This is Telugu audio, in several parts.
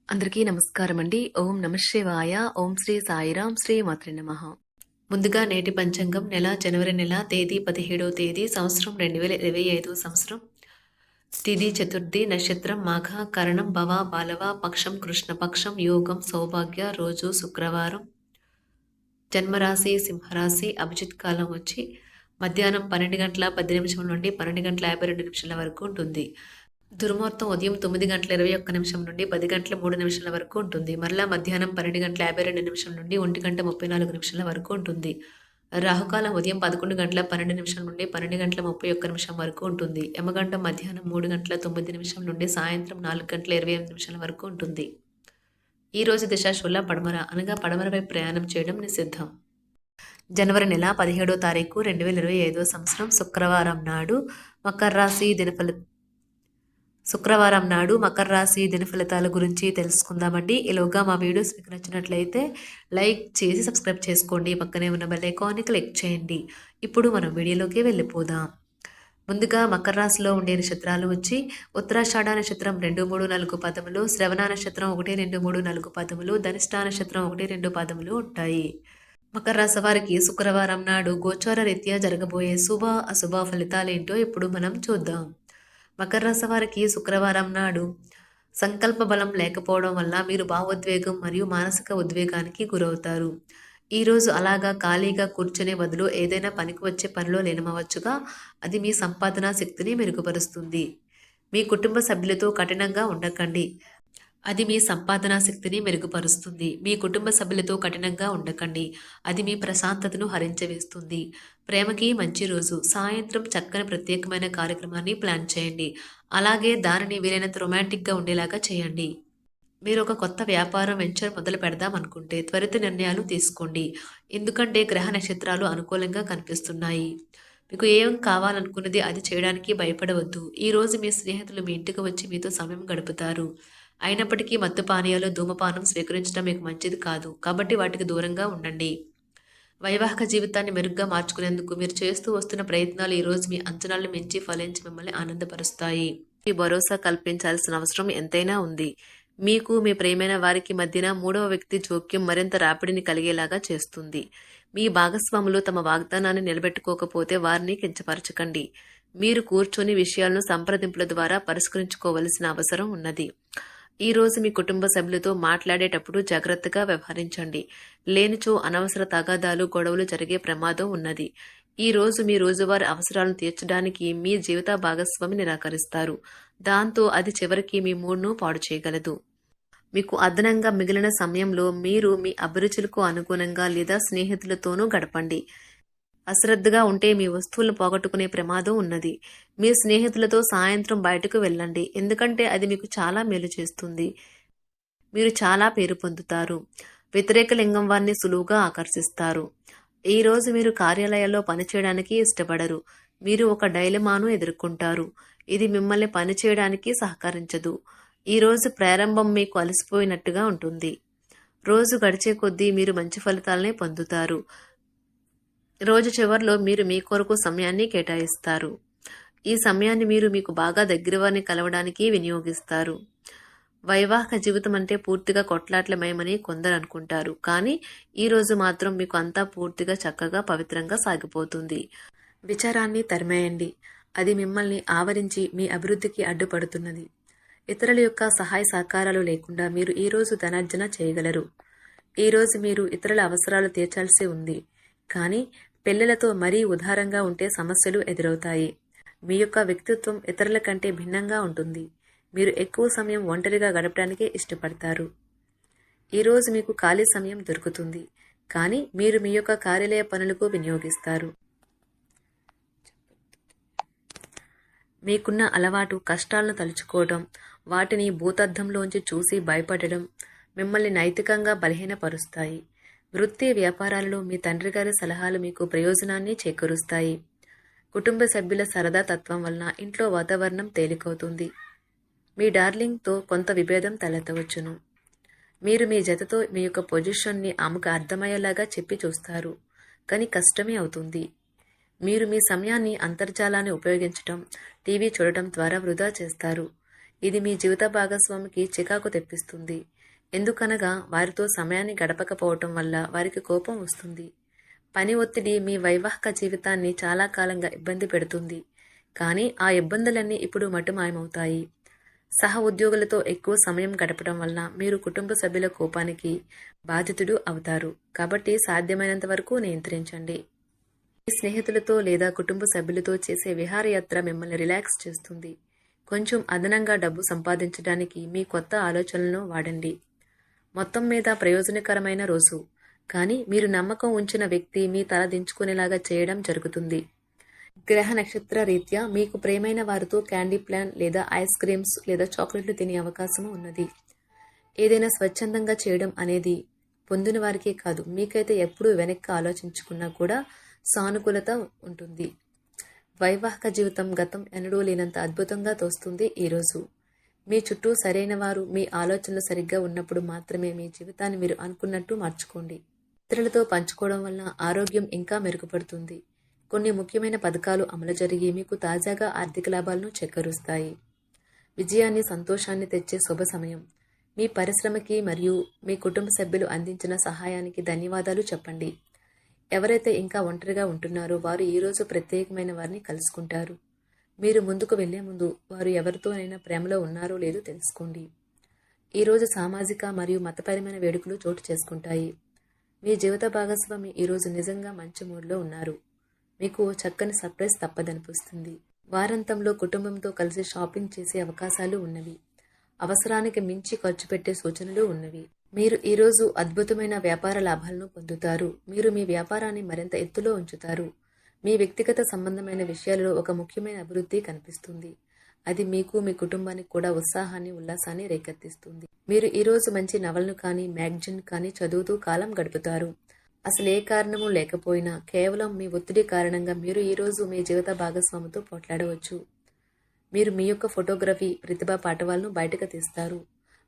అందరికీ నమస్కారం అండి. ఓం నమః శివాయ. ఓం శ్రీ సాయిరాం. శ్రీ మాత్రే నమః. ముందుగా నేటి పంచాంగం జనవరి నెల తేదీ 17వ తేదీ సంవత్సరం 2025 సంవత్సరం. తిథి చతుర్థి, నక్షత్రం మాఘ, కరణం భవ, బాలవ, పక్షం కృష్ణపక్షం, యోగం సౌభాగ్య, రోజు శుక్రవారం. జన్మరాశి సింహరాశి. అభిజిత్ కాలం వచ్చి మధ్యాహ్నం 12 గంటల 10 నిమిషం నుండి 12 గంటల 52 నిమిషాల వరకు ఉంటుంది. దుర్ముహూర్తం ఉదయం 9 గంటల 21 నిమిషం నుండి 10 గంటల 3 నిమిషాల వరకు ఉంటుంది. మరలా మధ్యాహ్నం 12 గంటల 52 నిమిషం నుండి 1 గంట 34 నిమిషాల వరకు ఉంటుంది. రాహుకాలం ఉదయం 11 గంటల 12 నిమిషం నుండి 12 గంటల 31 నిమిషం వరకు ఉంటుంది. యమగండం మధ్యాహ్నం 3 గంటల 9 నిమిషం నుండి సాయంత్రం 4 గంటల 28 నిమిషాల వరకు ఉంటుంది. ఈ రోజు దిశాశూల పడమర, అనగా పడమర వైపు ప్రయాణం చేయడం నిషిద్ధం. జనవరి నెల 17వ తారీఖు 2025 సంవత్సరం శుక్రవారం నాడు మకర రాశి దిన ఫలితాల గురించి తెలుసుకుందామండి. ఈలోగా మా వీడియోస్ మీకు నచ్చినట్లయితే లైక్ చేసి సబ్స్క్రైబ్ చేసుకోండి. పక్కనే ఉన్న బెల్ ఐకాన్ని క్లిక్ చేయండి. ఇప్పుడు మనం వీడియోలోకి వెళ్ళిపోదాం. ముందుగా మకర రాశిలో ఉండే నక్షత్రాలు వచ్చి ఉత్తరాషాఢ నక్షత్రం 2, 3, 4 పదములు, శ్రవణ నక్షత్రం 1, 2, 3, 4 పదములు, ధనిష్ఠ నక్షత్రం 1, 2 పదములు ఉంటాయి. మకర రాశి వారికి శుక్రవారం నాడు గోచార రీత్యా జరగబోయే శుభ అశుభ ఫలితాలేంటో ఇప్పుడు మనం చూద్దాం. మకర రాశి వారికి శుక్రవారం నాడు సంకల్ప బలం లేకపోవడం వల్ల మీరు భావోద్వేగం మరియు మానసిక ఉద్వేగానికి గురవుతారు. ఈరోజు అలాగా ఖాళీగా కూర్చునే బదులు ఏదైనా పనికి వచ్చే పనిలో లీనమవ్వచ్చుగా. అది మీ సంపాదనా శక్తిని మెరుగుపరుస్తుంది. మీ కుటుంబ సభ్యులతో కఠినంగా ఉండకండి. అది మీ సంపాదనా శక్తిని మెరుగుపరుస్తుంది. మీ కుటుంబ సభ్యులతో కఠినంగా ఉండకండి. అది మీ ప్రశాంతతను హరించవేస్తుంది. ప్రేమకి మంచి రోజు. సాయంత్రం చక్కని ప్రత్యేకమైన కార్యక్రమాన్ని ప్లాన్ చేయండి. అలాగే దానిని వీలైనంత రొమాంటిక్గా ఉండేలాగా చేయండి. మీరు ఒక కొత్త వ్యాపారం వెంచర్ మొదలు పెడదాం అనుకుంటే త్వరిత నిర్ణయాలు తీసుకోండి. ఎందుకంటే గ్రహ నక్షత్రాలు అనుకూలంగా కనిపిస్తున్నాయి. మీకు ఏం కావాలనుకున్నది అది చేయడానికి భయపడవద్దు. ఈరోజు మీ స్నేహితులు మీ ఇంటికి వచ్చి మీతో సమయం గడుపుతారు. అయినప్పటికీ మత్తు పానీయాలు, ధూమపానం స్వీకరించడం మీకు మంచిది కాదు. కాబట్టి వాటికి దూరంగా ఉండండి. వైవాహిక జీవితాన్ని మెరుగ్గా మార్చుకునేందుకు మీరు చేస్తూ వస్తున్న ప్రయత్నాలు ఈరోజు మీ అంచనాలను మించి ఫలించి మిమ్మల్ని ఆనందపరుస్తాయి. మీ భరోసా కల్పించాల్సిన అవసరం ఎంతైనా ఉంది. మీకు మీ ప్రియమైన వారికి మధ్యన మూడవ వ్యక్తి జోక్యం మరింత రాపిడిని కలిగేలాగా చేస్తుంది. మీ భాగస్వాములు తమ వాగ్దానాన్ని నిలబెట్టుకోకపోతే వారిని కించపరచకండి. మీరు కూర్చొని విషయాలను సంప్రదింపుల ద్వారా పరిష్కరించుకోవలసిన అవసరం ఉన్నది. ఈ రోజు మీ కుటుంబ సభ్యులతో మాట్లాడేటప్పుడు జాగ్రత్తగా వ్యవహరించండి. లేనిచో అనవసర తగాదాలు, గొడవలు జరిగే ప్రమాదం ఉన్నది. ఈ రోజు మీ రోజువారీ అవసరాలను తీర్చడానికి మీ జీవిత భాగస్వామి నిరాకరిస్తారు. దాంతో అది చివరికి మీ మూడ్ను పాడు చేయగలదు. మీకు అదనంగా మిగిలిన సమయంలో మీరు మీ అభిరుచులకు అనుగుణంగా లేదా స్నేహితులతోనూ గడపండి. అశ్రద్ధగా ఉంటే మీ వస్తువులను పోగొట్టుకునే ప్రమాదం ఉన్నది. మీ స్నేహితులతో సాయంత్రం బయటకు వెళ్ళండి. ఎందుకంటే అది మీకు చాలా మేలు చేస్తుంది. మీరు చాలా పేరు పొందుతారు. వ్యతిరేక లింగం వారిని సులువుగా ఆకర్షిస్తారు. ఈ రోజు మీరు కార్యాలయాల్లో పనిచేయడానికి ఇష్టపడరు. మీరు ఒక డైలమాను ఎదుర్కొంటారు. ఇది మిమ్మల్ని పనిచేయడానికి సహకరించదు. ఈ రోజు ప్రారంభం మీకు అలసిపోయినట్టుగా ఉంటుంది. రోజు గడిచే కొద్దీ మీరు మంచి ఫలితాలనే పొందుతారు. రోజు చివరిలో మీరు మీ కొరకు సమయాన్ని కేటాయిస్తారు. ఈ సమయాన్ని మీరు మీకు బాగా దగ్గర వారిని కలవడానికి వినియోగిస్తారు. వైవాహిక జీవితం అంటే పూర్తిగా కొట్లాట్లమయమని కొందరు అనుకుంటారు. కానీ ఈ రోజు మాత్రం మీకు అంతా పూర్తిగా చక్కగా పవిత్రంగా సాగిపోతుంది. విచారాన్ని తరిమేయండి. అది మిమ్మల్ని ఆవరించి మీ అభివృద్ధికి అడ్డుపడుతున్నది. ఇతరుల యొక్క సహాయ సహకారాలు లేకుండా మీరు ఈ రోజు ధనార్జన చేయగలరు. ఈ రోజు మీరు ఇతరుల అవసరాలు తీర్చాల్సి ఉంది. కానీ పిల్లలతో మరీ ఉదారంగా ఉంటే సమస్యలు ఎదురవుతాయి. మీ యొక్క వ్యక్తిత్వం ఇతరుల కంటే భిన్నంగా ఉంటుంది. మీరు ఎక్కువ సమయం ఒంటరిగా గడపడానికే ఇష్టపడతారు. ఈరోజు మీకు ఖాళీ సమయం దొరుకుతుంది. కానీ మీరు మీ యొక్క కార్యాలయ పనులకు వినియోగిస్తారు. మీకున్న అలవాటు కష్టాలను తలుచుకోవడం, వాటిని భూతద్దంలోంచి చూసి భయపడడం మిమ్మల్ని నైతికంగా బలహీనపరుస్తాయి. వృత్తి వ్యాపారాలలో మీ తండ్రి గారి సలహాలు మీకు ప్రయోజనాన్ని చేకూరుస్తాయి. కుటుంబ సభ్యుల సరదా తత్వం వలన ఇంట్లో వాతావరణం తేలికవుతుంది. మీ డార్లింగ్తో కొంత విభేదం తలెత్తవచ్చును. మీరు మీ జతతో మీ యొక్క పొజిషన్ని ఆమెకు అర్థమయ్యేలాగా చెప్పి చూస్తారు. కానీ కష్టమే అవుతుంది. మీరు మీ సమయాన్ని అంతర్జాలాన్ని ఉపయోగించడం, టీవీ చూడటం ద్వారా వృధా చేస్తారు. ఇది మీ జీవిత భాగస్వామికి చికాకు తెప్పిస్తుంది. ఎందుకనగా వారితో సమయాన్ని గడపకపోవటం వల్ల వారికి కోపం వస్తుంది. పని ఒత్తిడి మీ వైవాహిక జీవితాన్ని చాలా కాలంగా ఇబ్బంది పెడుతుంది. కానీ ఆ ఇబ్బందులన్నీ ఇప్పుడు మటుమాయమవుతాయి. సహ ఉద్యోగులతో ఎక్కువ సమయం గడపడం వల్ల మీరు కుటుంబ సభ్యుల కోపానికి బాధితుడు అవుతారు. కాబట్టి సాధ్యమైనంత వరకు నియంత్రించండి. మీ స్నేహితులతో లేదా కుటుంబ సభ్యులతో చేసే విహారయాత్ర మిమ్మల్ని రిలాక్స్ చేస్తుంది. కొంచెం అదనంగా డబ్బు సంపాదించడానికి మీ కొత్త ఆలోచనలను వాడండి. మొత్తం మీద ప్రయోజనకరమైన రోజు. కానీ మీరు నమ్మకం ఉంచిన వ్యక్తి మీ తల దించుకునేలాగా చేయడం జరుగుతుంది. గ్రహ నక్షత్ర రీత్యా మీకు ప్రేమైన వారితో క్యాండీ ప్లాన్ లేదా ఐస్ క్రీమ్స్ లేదా చాక్లెట్లు తినే అవకాశం ఉన్నది. ఏదైనా స్వచ్ఛందంగా చేయడం అనేది పొందిన వారికే కాదు, మీకైతే ఎప్పుడూ వెనక్కి ఆలోచించుకున్నా కూడా సానుకూలత ఉంటుంది. వైవాహిక జీవితం గతం ఎన్నడూ లేనంత అద్భుతంగా తోస్తుంది ఈరోజు. మీ చుట్టూ సరైన వారు, మీ ఆలోచనలు సరిగ్గా ఉన్నప్పుడు మాత్రమే మీ జీవితాన్ని మీరు అనుకున్నట్టు మార్చుకోండి. ఇతరులతో పంచుకోవడం వల్ల ఆరోగ్యం ఇంకా మెరుగుపడుతుంది. కొన్ని ముఖ్యమైన పథకాలు అమలు జరిగి మీకు తాజాగా ఆర్థిక లాభాలను చేకూరుస్తాయి. విజయాన్ని, సంతోషాన్ని తెచ్చే శుభ సమయం. మీ పరిశ్రమకి మరియు మీ కుటుంబ సభ్యులు అందించిన సహాయానికి ధన్యవాదాలు చెప్పండి. ఎవరైతే ఇంకా ఒంటరిగా ఉంటున్నారో వారు ఈరోజు ప్రత్యేకమైన వారిని కలుసుకుంటారు. మీరు ముందుకు వెళ్లే ముందు వారు ఎవరితోనైనా ప్రేమలో ఉన్నారో లేదో తెలుసుకోండి. ఈరోజు సామాజిక మరియు మతపరమైన వేడుకలు చోటు చేసుకుంటాయి. మీ జీవిత భాగస్వామి ఈరోజు నిజంగా మంచి మూడ్లో ఉన్నారు. మీకు చక్కని సర్ప్రైజ్ తప్పదనిపిస్తుంది. వారాంతంలో కుటుంబంతో కలిసి షాపింగ్ చేసే అవకాశాలు ఉన్నవి. అవసరానికి మించి ఖర్చు పెట్టే సూచనలు ఉన్నవి. మీరు ఈరోజు అద్భుతమైన వ్యాపార లాభాలను పొందుతారు. మీరు మీ వ్యాపారాన్ని మరింత ఎత్తులో ఉంచుతారు. మీ వ్యక్తిగత సంబంధమైన విషయాలలో ఒక ముఖ్యమైన అభివృద్ధి కనిపిస్తుంది. అది మీకు, మీ కుటుంబానికి కూడా ఉత్సాహాన్ని, ఉల్లాసాన్ని రేకెత్తిస్తుంది. మీరు ఈరోజు మంచి నవలను కానీ, మ్యాగజైన్ కానీ చదువుతూ కాలం గడుపుతారు. అసలు ఏ కారణము లేకపోయినా కేవలం మీ ఒత్తిడి కారణంగా మీరు ఈరోజు మీ జీవిత భాగస్వామితో పోట్లాడవచ్చు. మీరు మీ యొక్క ఫోటోగ్రఫీ ప్రతిభా పాఠవాలను బయటకు తీస్తారు.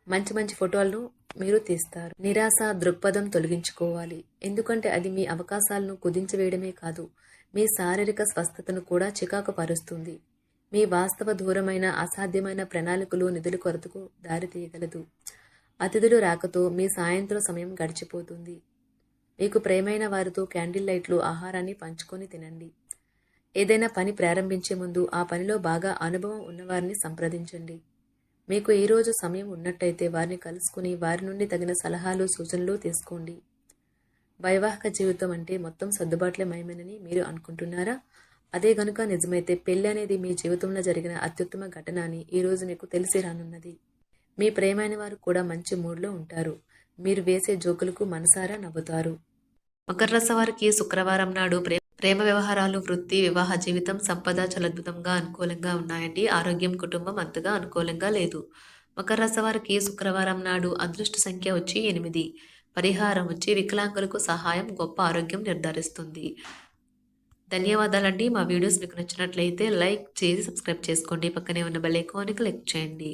మంచి మంచి ఫోటోలను మీరు తీస్తారు. నిరాశ దృక్పథం తొలగించుకోవాలి. ఎందుకంటే అది మీ అవకాశాలను కుదించివేయడమే కాదు, మీ శారీరక స్వస్థతను కూడా చికాకు పరుస్తుంది. మీ వాస్తవ దూరమైన అసాధ్యమైన ప్రణాళికలు నిధుల కొరతకు దారితీయగలదు. అతిథులు రాకతో మీ సాయంత్రం సమయం గడిచిపోతుంది. మీకు ప్రేమైన వారితో క్యాండిల్ లైట్లు, ఆహారాన్ని పంచుకొని తినండి. ఏదైనా పని ప్రారంభించే ముందు ఆ పనిలో బాగా అనుభవం ఉన్నవారిని సంప్రదించండి. మీకు ఈరోజు సమయం ఉన్నట్టయితే వారిని కలుసుకుని వారి నుండి తగిన సలహాలు, సూచనలు తీసుకోండి. వైవాహిక జీవితం అంటే మొత్తం సర్దుబాట్లే మయమేనని మీరు అనుకుంటున్నారా? అదే గనుక నిజమైతే పెళ్లి అనేది మీ జీవితంలో జరిగిన అత్యుత్తమ ఘటన అని ఈరోజు మీకు తెలిసి రానున్నది. మీ ప్రేమైన వారు కూడా మంచి మూడ్లో ఉంటారు. మీరు వేసే జోకులకు మనసారా నవ్వుతారు. మకర రాశి వారికి శుక్రవారం నాడు ప్రేమ వ్యవహారాలు, వృత్తి, వివాహ జీవితం, సంపద చాలా అద్భుతంగా అనుకూలంగా ఉన్నాయండి. ఆరోగ్యం, కుటుంబం అంతగా అనుకూలంగా లేదు. మకర రాశి వారికి శుక్రవారం నాడు అదృష్ట సంఖ్య వచ్చి 8. పరిహారం వచ్చి వికలాంగులకు సహాయం గొప్ప ఆరోగ్యం నిర్ధారిస్తుంది. ధన్యవాదాలండి. మా వీడియోస్ మీకు నచ్చినట్లయితే లైక్ చేసి సబ్స్క్రైబ్ చేసుకోండి. పక్కనే ఉన్న బెల్ ఐకాన్ని క్లిక్ చేయండి.